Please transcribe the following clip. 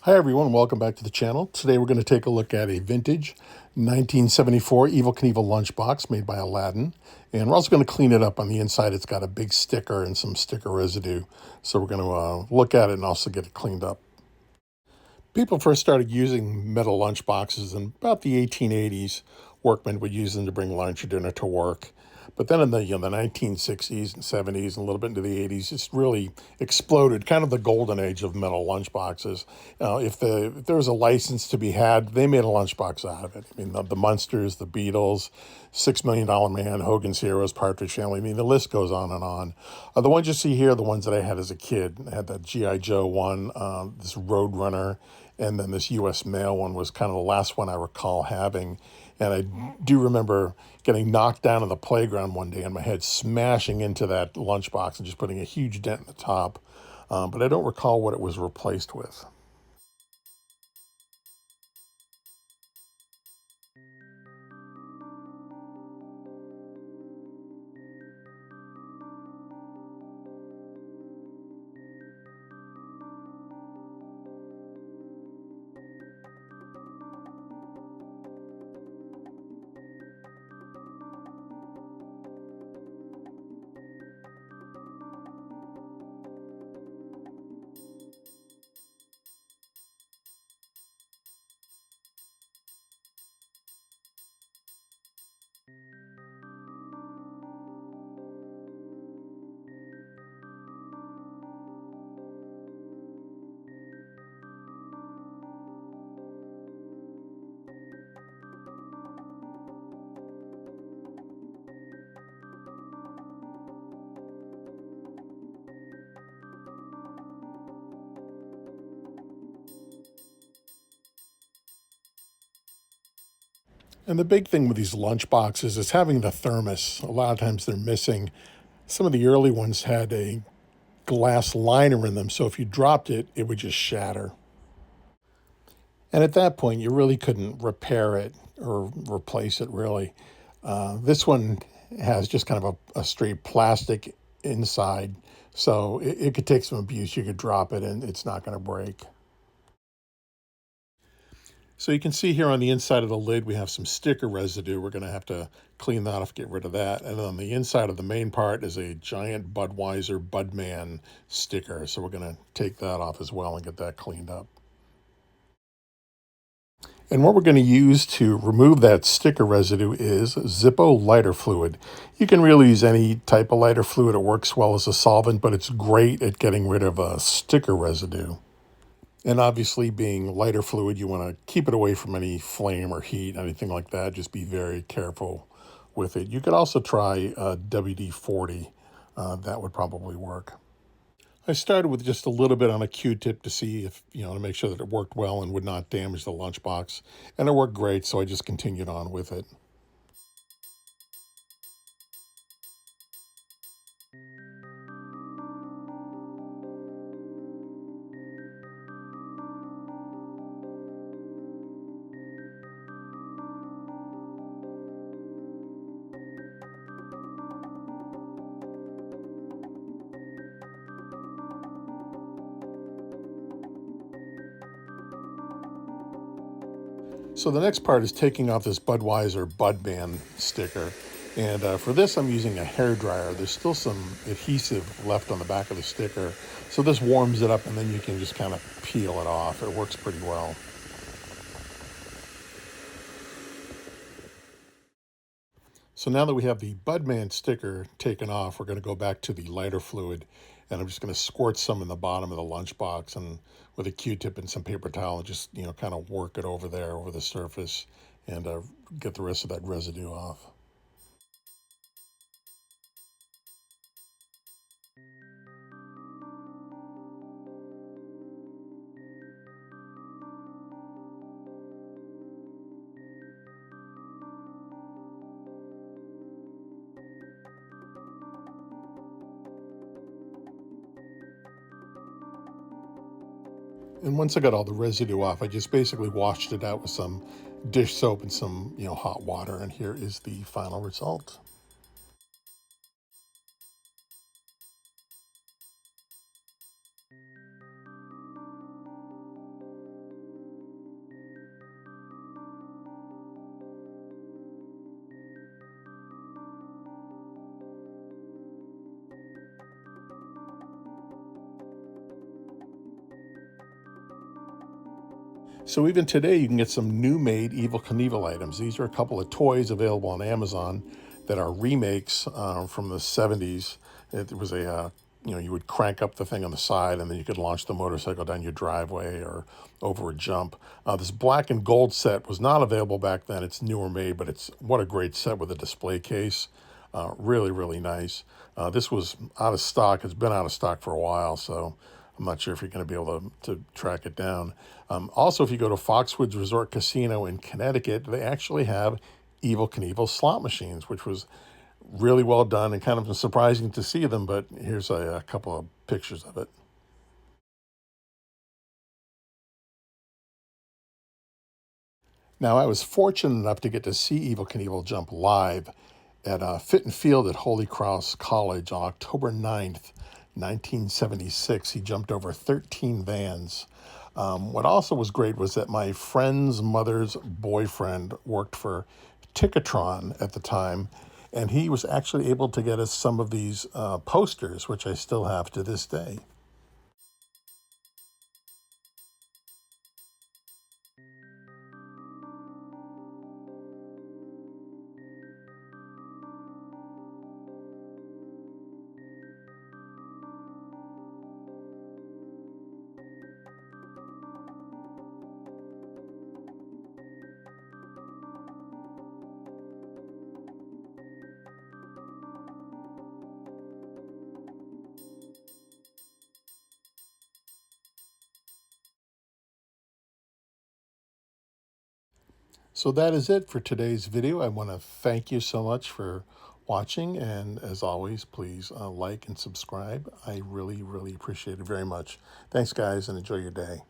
Hi everyone, welcome back to the channel. Today we're going to take a look at a vintage 1974 Evel Knievel lunchbox made by Aladdin. And we're also going to clean it up on the inside. It's got a big sticker and some sticker residue. So we're going to look at it and also get it cleaned up. People first started using metal lunchboxes in about the 1880s. Workmen would use them to bring lunch or dinner to work. But then in the 1960s and 70s and a little bit into the 80s, it's really exploded, kind of the golden age of metal lunchboxes. If there was a license to be had, they made a lunchbox out of it. I mean, the Munsters, the Beatles, $6 Million Man, Hogan's Heroes, Partridge Family. I mean, the list goes on and on. The ones you see here are the ones that I had as a kid. I had that G.I. Joe one, this Roadrunner, and then this U.S. Mail one was kind of the last one I recall having. And I do remember getting knocked down in the playground one day and my head smashing into that lunchbox and just putting a huge dent in the top. But I don't recall what it was replaced with. And the big thing with these lunch boxes is having the thermos. A lot of times they're missing. Some of the early ones had a glass liner in them, so if you dropped it, it would just shatter. And at that point, you really couldn't repair it or replace it, really. This one has just kind of a straight plastic inside, so it could take some abuse. You could drop it and it's not going to break. So you can see here on the inside of the lid, we have some sticker residue. We're going to have to clean that off, get rid of that. And on the inside of the main part is a giant Budweiser Budman sticker. So we're going to take that off as well and get that cleaned up. And what we're going to use to remove that sticker residue is Zippo lighter fluid. You can really use any type of lighter fluid. It works well as a solvent, but it's great at getting rid of sticker residue. And obviously, being lighter fluid, you want to keep it away from any flame or heat, anything like that. Just be very careful with it. You could also try WD-40. That would probably work. I started with just a little bit on a Q-tip to see if, to make sure that it worked well and would not damage the lunchbox. And it worked great, so I just continued on with it. So the next part is taking off this Budweiser Budman sticker. And for this, I'm using a hair dryer. There's still some adhesive left on the back of the sticker. So this warms it up and then you can just kind of peel it off. It works pretty well. So now that we have the Budman sticker taken off, we're going to go back to the lighter fluid. And I'm just going to squirt some in the bottom of the lunchbox and with a Q-tip and some paper towel, just, kind of work it over there, over the surface, and get the rest of that residue off. And once I got all the residue off, I just basically washed it out with some dish soap and some, hot water. And here is the final result. So even today, you can get some new made Evel Knievel items. These are a couple of toys available on Amazon that are remakes from the 70s. It was you would crank up the thing on the side and then you could launch the motorcycle down your driveway or over a jump. This black and gold set was not available back then. It's newer made, but what a great set with a display case. Really, really nice. This was out of stock. It's been out of stock for a while, so I'm not sure if you're going to be able to track it down. Also, if you go to Foxwoods Resort Casino in Connecticut, they actually have Evel Knievel slot machines, which was really well done and kind of surprising to see them, but here's a couple of pictures of it. Now, I was fortunate enough to get to see Evel Knievel jump live at Fit and Field at Holy Cross College on October 9th, 1976. He jumped over 13 vans. What also was great was that my friend's mother's boyfriend worked for Ticketron at the time, and he was actually able to get us some of these posters, which I still have to this day. So that is it for today's video. I want to thank you so much for watching. And as always, please like and subscribe. I really, really appreciate it very much. Thanks, guys, and enjoy your day.